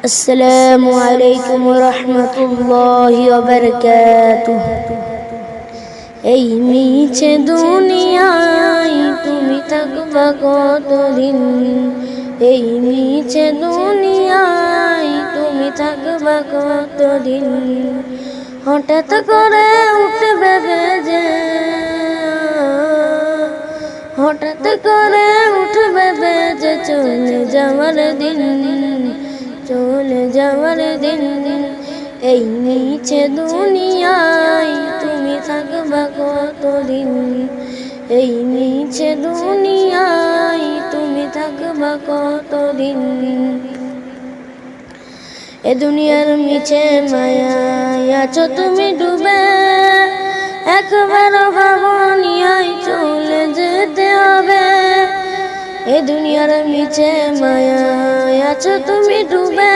السلام عليكم ورحمة الله وبركاته এই মিছে দুনিয়ায় তুমি থাকবা কতদিন এই মিছে দুনিয়ায় তুমি থাকবা কতদিন হঠাৎ করে উঠবে বেজে হঠাৎ করে উঠবে বেজে চলে যাওয়ার দিন চলে যাওয়ার দিন এই মিছে দুনিয়ায় তুমি থাকবা কতদিন এই মিছে দুনিয়ায় তুমি থাকবা কতদিন এ দুনিয়ার মিছে মায়ায় আছো তুমি ডুবে একবার ভাবনি চলে যেতে হবে এ দুনিয়ার মিছে মায়ায় আছো তুমি ডুবে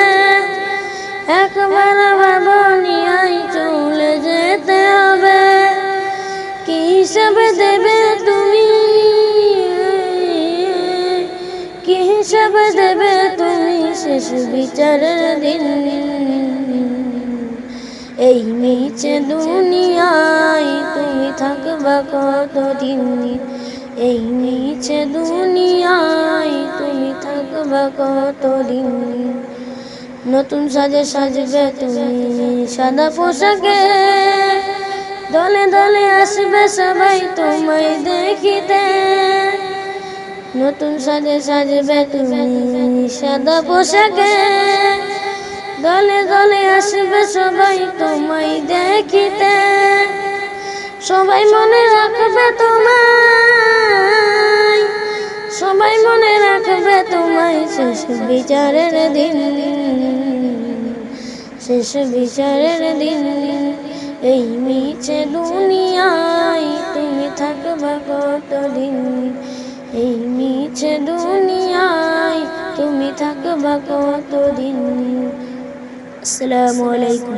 একবার ভাবনি চলে যেতে হবে কি হিসাব দেবে তুমি কি হিসাব দেবে তুমি শেষ বিচারের দিন এই মিছে দুনিয়ায় তুমি থাকবা কতদিন এই মিছে দুনিয়ায় তুমি থাকবা কতদিন নতুন সাজে সাজবে তুমি সাদা পোশাকে দলে দলে আসবে সবাই তোমায় দেখিতে নতুন সাজে সাজবে তুমি সাদা পোশাকে দলে দলে আসবে সবাই তোমায় দেখিতে সবাই মনে রাখবে তোমায় সবাই মনে রাখবে তোমায় শেষ বিচারের দিন শেষ বিচারের দিন এই মিছে দুনিয়ায় তুমি থাকবা কতদিন এই মিছে দুনিয়ায় তুমি থাকবা কতদিন আসসালামু আলাইকুম